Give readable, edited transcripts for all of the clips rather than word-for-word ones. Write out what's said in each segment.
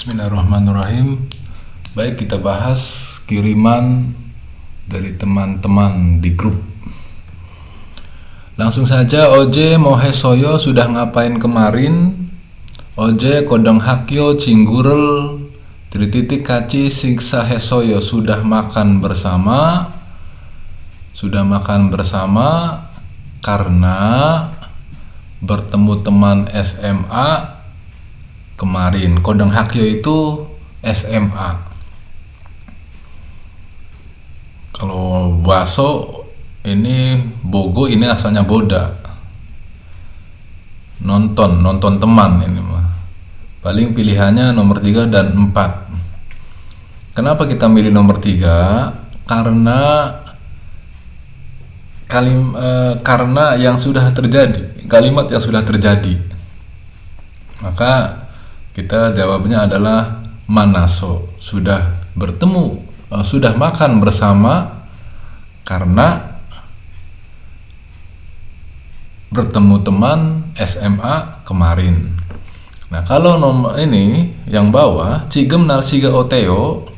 Bismillahirrahmanirrahim. Baik, kita bahas kiriman dari teman-teman di grup. Langsung saja, Oje Mohesoyo sudah ngapain kemarin? Oje Kodong Hakyo Cinggurel Kaci Siksa Hesoyo sudah makan bersama. Sudah makan bersama karena bertemu teman SMA kemarin. Kodong Hakyo itu SMA. Kalau Baso ini Bogo, ini asalnya Boda. Nonton teman ini mah. Paling pilihannya nomor 3 dan 4. Kenapa kita milih nomor 3? Karena yang sudah terjadi, kalimat yang sudah terjadi. Maka kita jawabnya adalah Manaso, sudah bertemu, sudah makan bersama karena bertemu teman SMA kemarin. Nah, kalau nomor ini yang bawah, Cigem Narsiga Oteo,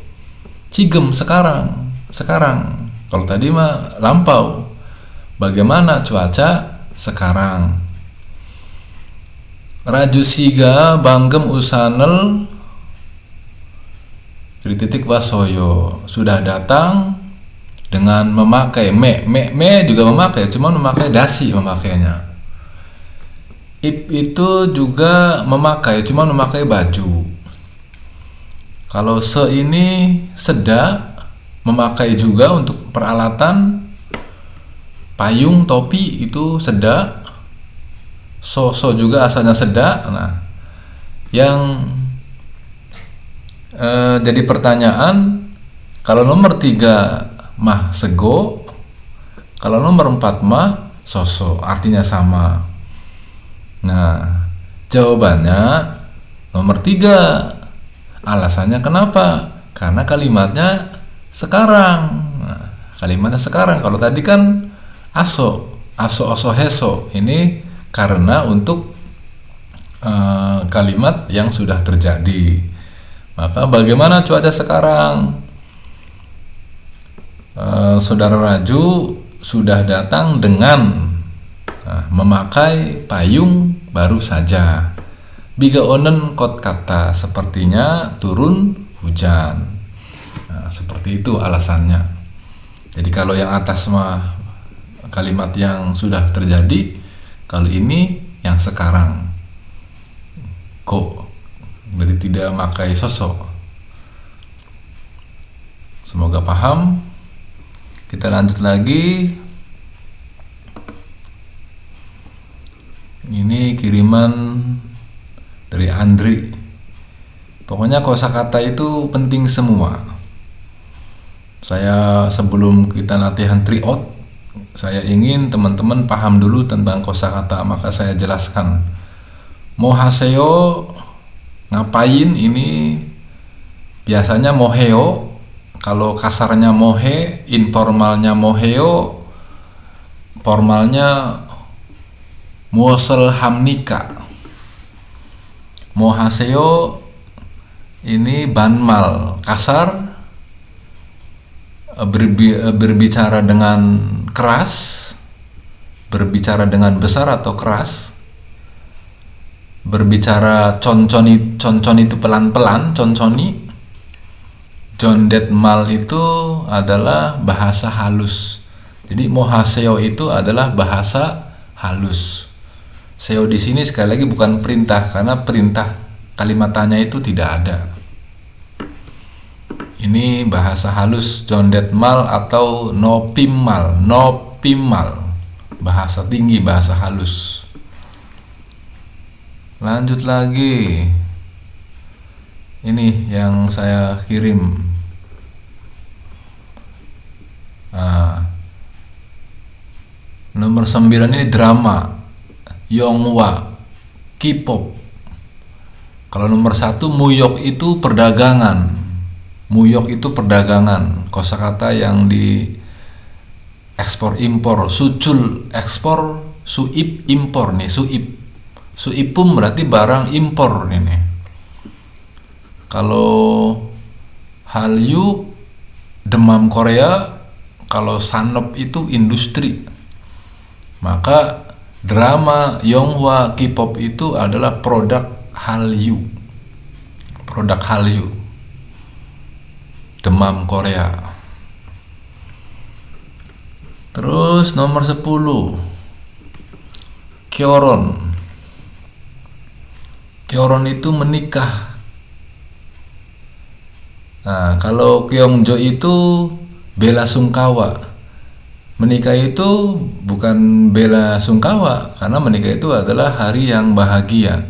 Cigem sekarang. Kalau tadi mah lampau. Bagaimana cuaca sekarang? Raju Siga Banggem Usanel Wasoyo sudah datang dengan memakai me juga memakai, cuma memakai dasi memakainya. Ip itu juga memakai, cuma memakai baju. Kalau se ini seda, memakai juga untuk peralatan. Payung, topi itu seda. So juga asalnya seda. Nah, yang jadi pertanyaan, kalau nomor 3 mah sego, kalau nomor 4 mah soso, artinya sama. Nah, jawabannya nomor 3. Alasannya kenapa? Karena kalimatnya sekarang. Nah, kalimatnya sekarang. Kalau tadi kan aso oso heso, ini karena untuk kalimat yang sudah terjadi. Maka bagaimana cuaca sekarang? Saudara Raju sudah datang dengan memakai payung baru saja. Biga onen kot kata, sepertinya turun hujan. Nah, seperti itu alasannya. Jadi kalau yang atas mah kalimat yang sudah terjadi, kalau ini yang sekarang. Kok jadi tidak pakai sosok. Semoga paham. Kita lanjut lagi. Ini kiriman dari Andri. Pokoknya kosakata itu penting semua. Saya sebelum kita latihan tryout, saya ingin teman-teman paham dulu tentang kosakata, maka saya jelaskan. Mohaseo ngapain, ini biasanya moheo. Kalau kasarnya mohe, informalnya moheo, formalnya muosel hamnika. Mohaseo ini banmal, kasar, berbicara dengan keras, berbicara dengan besar atau keras, berbicara concon itu pelan-pelan, conconi. Jondetmal itu adalah bahasa halus. Jadi mohaseo itu adalah bahasa halus. Seo di sini sekali lagi bukan perintah, karena perintah kalimat tanya itu tidak ada. Ini bahasa halus, jondetmal atau nopimal, bahasa tinggi, bahasa halus. Lanjut lagi. Ini yang saya kirim. Nomor 9 ini drama, Yonghwa, K-pop. Kalau nomor 1 Muyok itu perdagangan. Muyok itu perdagangan, kosakata yang di ekspor impor. Sucul ekspor, suip impor nih, suip. Suipum berarti barang impor ini. Kalau Hallyu demam Korea, kalau Sanop itu industri. Maka drama Yonghwa K-pop itu adalah produk Hallyu. Produk Hallyu. Demam Korea. Terus nomor 10, Kyoron. Kyoron itu menikah. Nah, kalau Kyongjo itu bela sungkawa. Menikah itu bukan bela sungkawa, karena menikah itu adalah hari yang bahagia.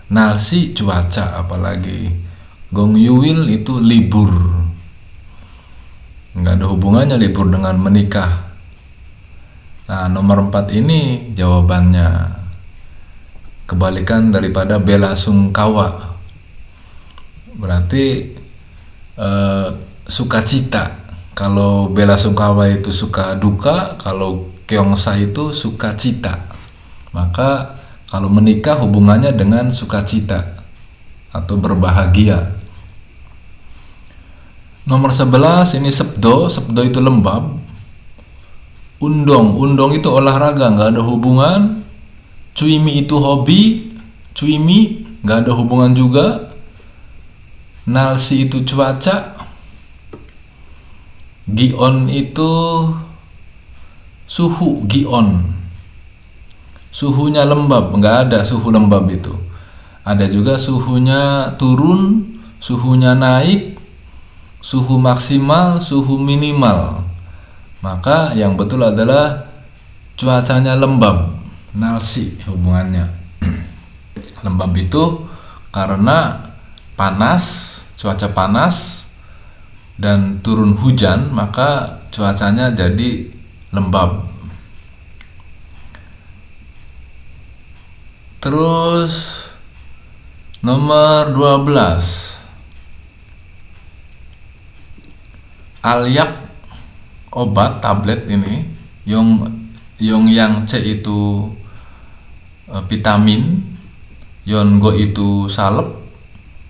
Nalsi cuaca apalagi. Gongyuil itu libur. Nggak ada hubungannya libur dengan menikah. Nah, nomor 4 ini jawabannya. Kebalikan daripada bela sungkawa. Berarti sukacita. Kalau bela sungkawa itu suka duka, kalau Gyeongsa itu sukacita. Maka kalau menikah hubungannya dengan sukacita atau berbahagia. Nomor 11 ini Sepdo. Sepdo itu lembab. Undong itu olahraga, nggak ada hubungan. Cuimi itu hobi. Cuimi nggak ada hubungan juga. Nalsi itu cuaca. Gion itu suhu. Gion suhunya lembab, nggak ada suhu lembab itu. Ada juga suhunya turun, suhunya naik, suhu maksimal, suhu minimal. Maka yang betul adalah cuacanya lembab. Nalsi hubungannya. Lembab itu karena panas, cuaca panas dan turun hujan, maka cuacanya jadi lembab. Terus nomor 12, Alyak, obat tablet ini. Yang C itu vitamin, Yongo itu salep,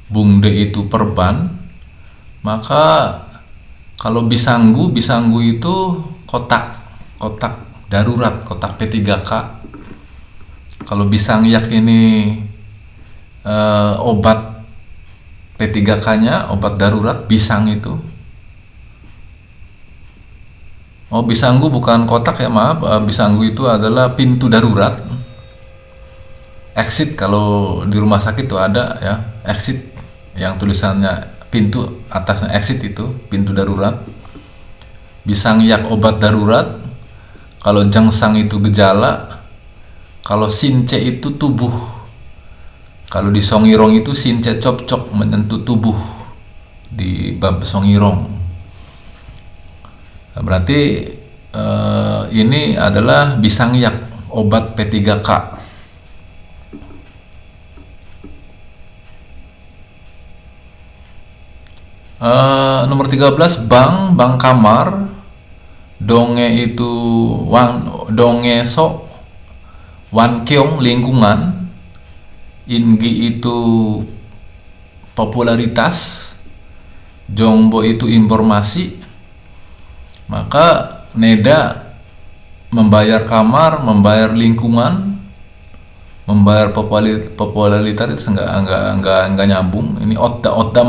Bungde itu perban. Maka kalau Bisanggu itu kotak darurat, kotak P3K. Kalau Bisangyak ini obat P3K-nya, obat darurat, Bisang itu. Oh, Bisanggu bukan kotak ya, maaf. Bisanggu itu adalah pintu darurat. Exit, kalau di rumah sakit itu ada ya, exit yang tulisannya pintu, atasnya exit, itu pintu darurat. Bisangyak obat darurat. Kalau Jengsang itu gejala. Kalau Since itu tubuh. Kalau di Songirong itu Since cop-cop, menyentuh tubuh di bab Songirong. Nah, berarti ini adalah Bisangyak, obat P3K. Nomor 13, Bang kamar. Donge itu Donge so, Wankyong lingkungan. Ingi itu popularitas. Jongbo itu informasi. Maka Neda membayar kamar, membayar lingkungan, membayar popularitas itu enggak nyambung. Ini Oda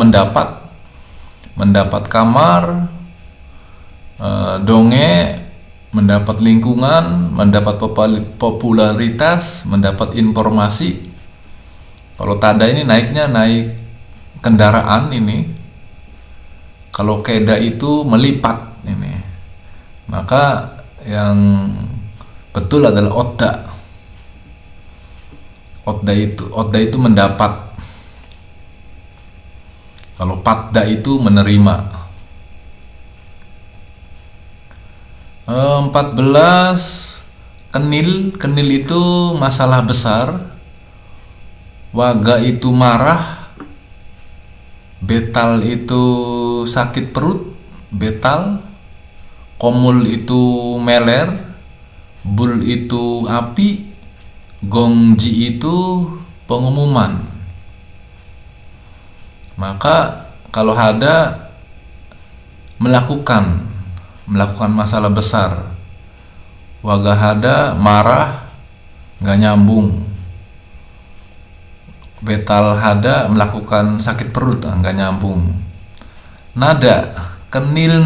mendapat kamar, Donge mendapat lingkungan, mendapat popularitas, mendapat informasi. Kalau Tada ini naik kendaraan ini. Kalau Keda itu melipat ini. Maka yang betul adalah Oda itu mendapat. Kalau Padda itu menerima. 14, Kenil itu masalah besar. Waga itu marah. Betal itu sakit perut, betal. Komul itu meler. Bul itu api. Gongji itu pengumuman. Maka kalau hada melakukan masalah besar, wagahada marah nggak nyambung, betal hada melakukan sakit perut nggak nyambung. Nada, kenil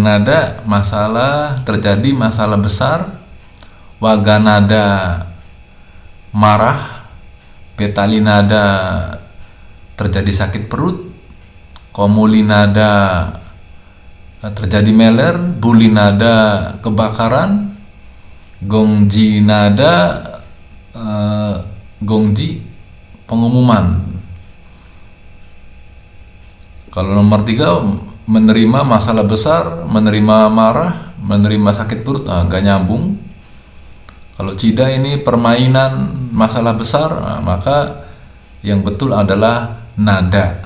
nada masalah terjadi masalah besar, waganada marah, betalinada terjadi sakit perut, komulinada terjadi meler, bulinada kebakaran, gongjinada gongji pengumuman. Kalau nomor 3 menerima masalah besar, menerima marah, menerima sakit perut nggak nyambung. Kalau cida ini permainan masalah besar, maka yang betul adalah nada.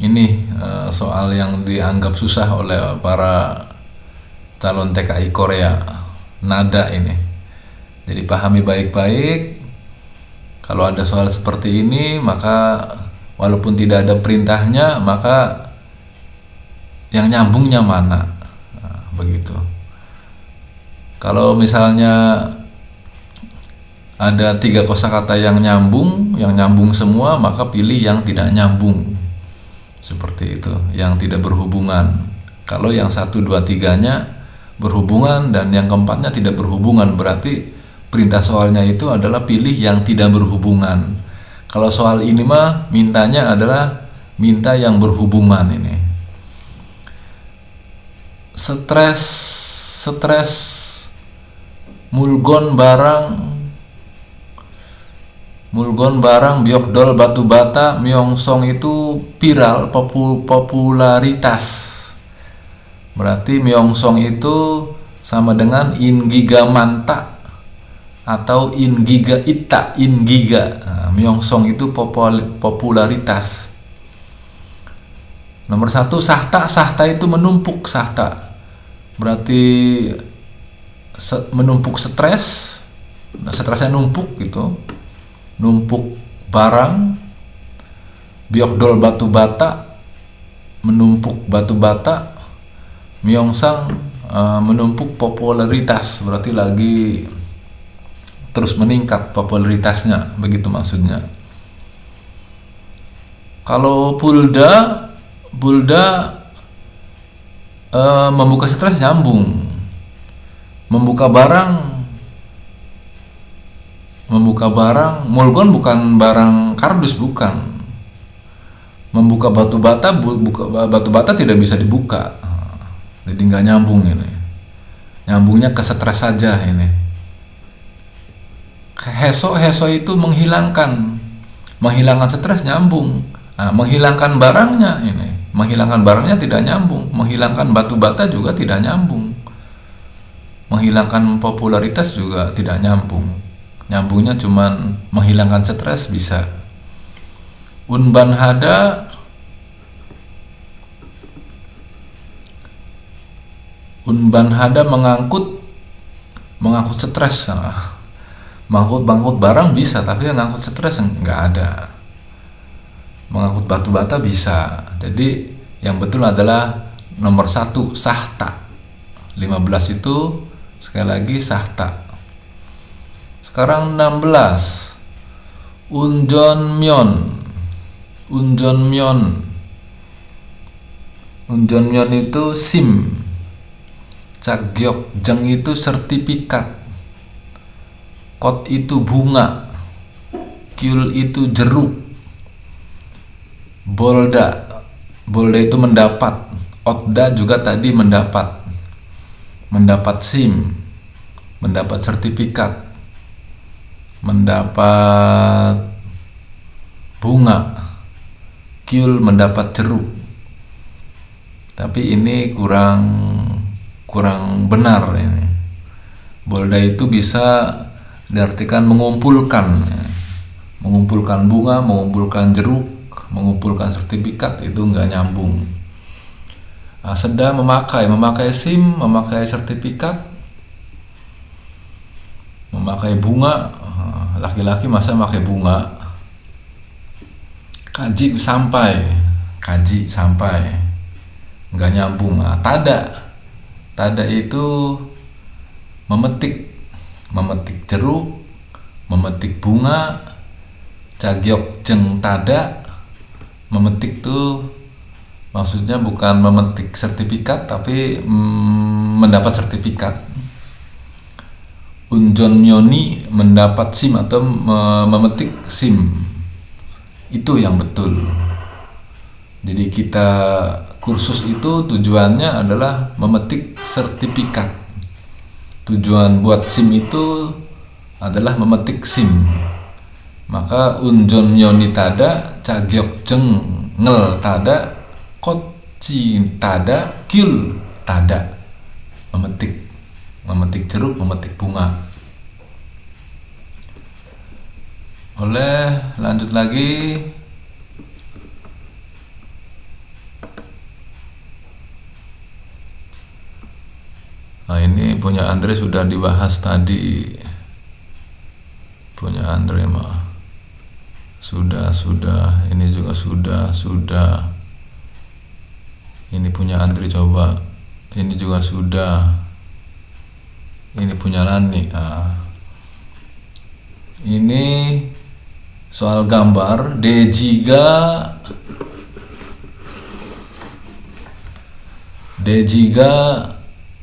Ini soal yang dianggap susah oleh para calon TKI Korea, nada ini. Jadi pahami baik-baik. Kalau ada soal seperti ini, maka walaupun tidak ada perintahnya, maka yang nyambungnya mana, begitu. Kalau misalnya ada 3 kosakata yang nyambung semua, maka pilih yang tidak nyambung, seperti itu, yang tidak berhubungan. Kalau yang 1, 2, 3-nya berhubungan dan yang keempatnya tidak berhubungan, berarti perintah soalnya itu adalah pilih yang tidak berhubungan. Kalau soal ini mah mintanya adalah minta yang berhubungan ini. Stres mulgon barang biokdol batu bata myeongsong itu viral, popularitas. Berarti myeongsong itu sama dengan ingiga manta atau ingiga ita, myeongsong itu popularitas. Nomor 1 sahta itu menumpuk, sahta berarti menumpuk stresnya numpuk gitu, numpuk barang. Biokdol batu bata menumpuk batu bata, myeongsang menumpuk popularitas, berarti lagi terus meningkat popularitasnya, begitu maksudnya. Kalau bulda membuka stres nyambung, membuka barang, mulgon bukan barang kardus, bukan. Membuka batu bata, batu bata tidak bisa dibuka, jadi nggak nyambung ini. Nyambungnya ke stres saja ini. Heso itu menghilangkan stres, nyambung. Nah, menghilangkan barangnya tidak nyambung. Menghilangkan batu bata juga tidak nyambung. Menghilangkan popularitas juga tidak nyambung. Nyambungnya cuman menghilangkan stres bisa. Unban hada mengangkut stres. Mengangkut barang bisa, tapi yang ngangkut stres nggak ada. Mengangkut batu bata bisa. Jadi yang betul adalah nomor 1 sahta. 15 itu sekali lagi sahta. Sekarang 16 unjonmyon itu SIM. Cagyok jeng itu sertifikat. Kot itu bunga. Kyul itu jeruk. Bolda itu mendapat. Otda juga tadi mendapat SIM, mendapat sertifikat, mendapat bunga. Kyul mendapat jeruk. Tapi ini kurang benar ini. Bolda itu bisa diartikan mengumpulkan bunga, mengumpulkan jeruk, mengumpulkan sertifikat, itu nggak nyambung. Seda memakai SIM, memakai sertifikat, memakai bunga. Laki-laki masa pakai bunga, Kaji sampai, kaji sampai, nggak nyambung. Nah, tada itu memetik jeruk, memetik bunga. Cagyok jeng tada, memetik tuh maksudnya bukan memetik sertifikat, tapi mendapat sertifikat. Unjon myoni mendapat SIM atau memetik SIM, itu yang betul. Jadi kita kursus itu tujuannya adalah memetik sertifikat. Tujuan buat SIM itu adalah memetik SIM. Maka unjon myoni tada, cagyok jeng ngel tada, koci tada, kyul tada, memetik jeruk, memetik bunga. Lanjut lagi. Nah, ini punya Andre sudah dibahas tadi. Punya Andre mah sudah, ini juga sudah. Ini punya Andre coba. Ini juga sudah. Ini punya Lani. Nah, ini soal gambar D-jiga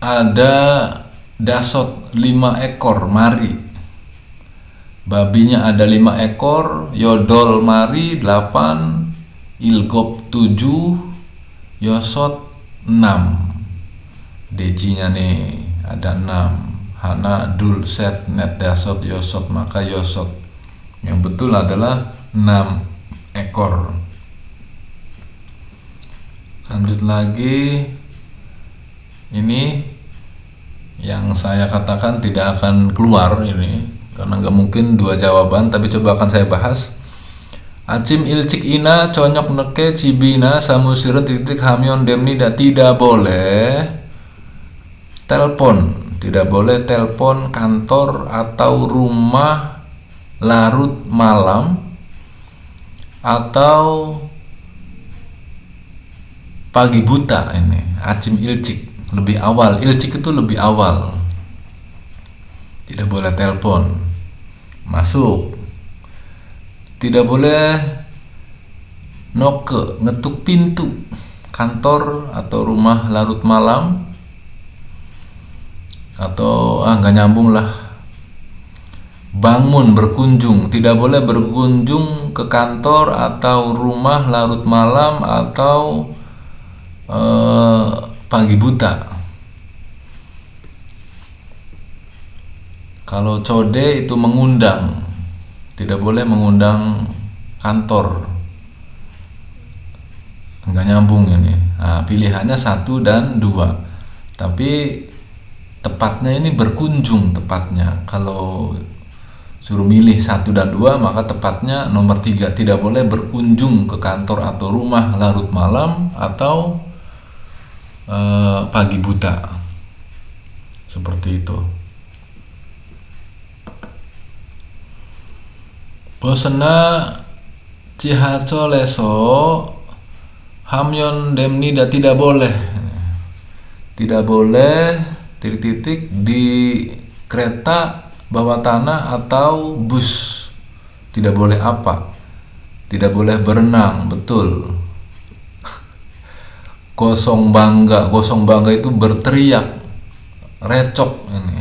ada dasot 5 ekor mari. Babinya ada 5 ekor, yodol mari 8, ilgop 7, yosot 6. Dejinya nih ada 6. Hana dul set net dasot yosot, maka yosot yang betul adalah 6 ekor. Lanjut lagi. Ini yang saya katakan tidak akan keluar ini karena nggak mungkin 2 jawaban, tapi coba akan saya bahas. Acim ilcik ina conyok neke cibina samusirun titik hamyon demnida. Tidak boleh telepon kantor atau rumah larut malam atau pagi buta. Ini acim ilcik lebih awal, ilcik itu lebih awal. Tidak boleh telepon masuk. Tidak boleh ngetuk pintu kantor atau rumah larut malam, atau nggak nyambung lah. Bangun berkunjung, tidak boleh berkunjung ke kantor atau rumah larut malam atau pagi buta. Kalau code itu mengundang, tidak boleh mengundang kantor, nggak nyambung ini. Nah, pilihannya 1 dan 2, tapi tepatnya ini berkunjung tepatnya. Kalau suruh milih 1 dan 2, maka tepatnya nomor 3, tidak boleh berkunjung ke kantor atau rumah larut malam atau pagi buta, seperti itu. Bosena cihaco leso hamyon demnida. Tidak boleh titik-titik di kereta bawah tanah atau bus. Tidak boleh apa? Tidak boleh berenang, betul. Gosong bangga itu berteriak, recok ini.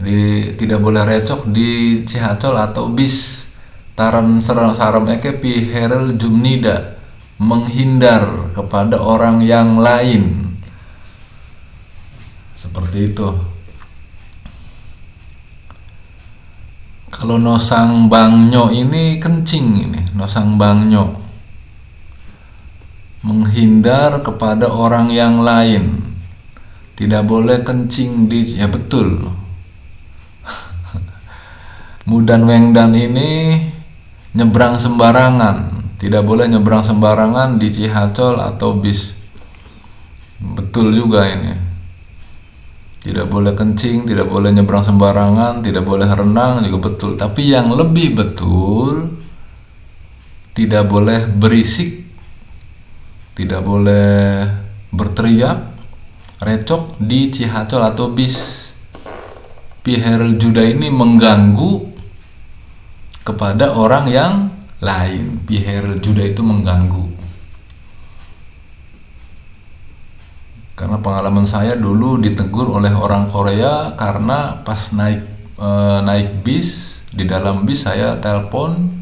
Jadi tidak boleh recok di Cihacol atau bis. Taran saram eke piherel jumnida, menghindar kepada orang yang lain. Seperti itu. Kalau nosang bangyo ini kencing ini, nosang bangyo. Menghindar kepada orang yang lain. Tidak boleh kencing di, ya betul. Mudan wengdan ini nyebrang sembarangan. Tidak boleh nyebrang sembarangan di Cihacol atau bis. Betul juga ini. Tidak boleh kencing, tidak boleh nyebrang sembarangan, tidak boleh renang juga betul. Tapi yang lebih betul, tidak boleh berisik, tidak boleh berteriak, recok di Cihacol atau bis. Piherul Juda ini mengganggu kepada orang yang lain. Piherul Juda itu mengganggu. Karena pengalaman saya dulu ditegur oleh orang Korea karena pas naik bis, di dalam bis saya telepon,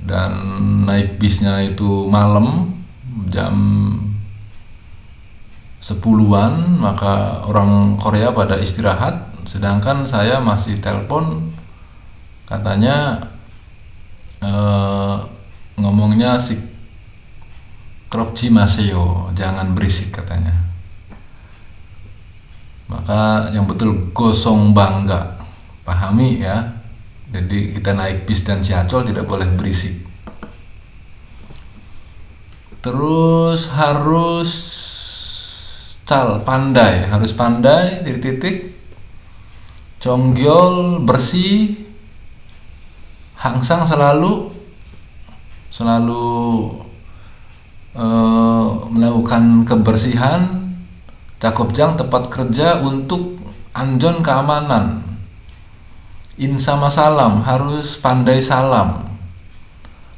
dan naik bisnya itu malam jam 10-an, maka orang Korea pada istirahat, sedangkan saya masih telepon, katanya ngomongnya si Kropji Maseo, jangan berisik katanya. Maka yang betul gosong bangga, pahami ya. Jadi kita naik bis dan Cihacol tidak boleh berisik. Terus harus pandai, harus pandai, titik-titik, conggyol, bersih, hangsang selalu melakukan kebersihan, cakopjang tempat kerja untuk anjon keamanan. Insama salam, harus pandai salam,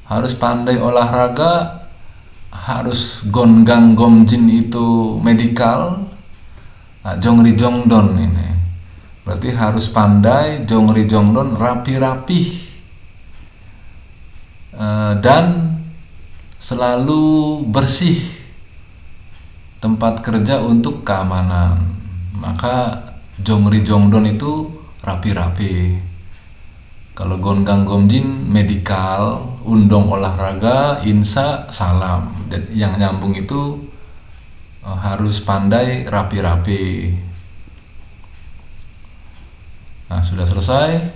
harus pandai olahraga, harus gongang gomjin itu medikal. Nah, jongri jongdon ini berarti harus pandai, jongri jongdon rapi-rapi, dan selalu bersih tempat kerja untuk keamanan. Maka jongri jongdon itu rapi-rapi. Kalau gongang gomjin medikal, undong olahraga, insa salam. Dan yang nyambung itu harus pandai, rapi-rapi. Nah, sudah selesai.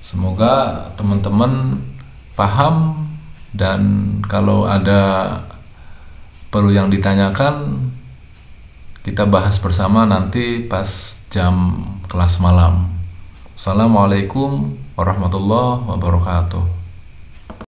Semoga teman-teman paham, dan kalau ada perlu yang ditanyakan, kita bahas bersama nanti pas jam kelas malam. Assalamualaikum warahmatullahi wabarakatuh.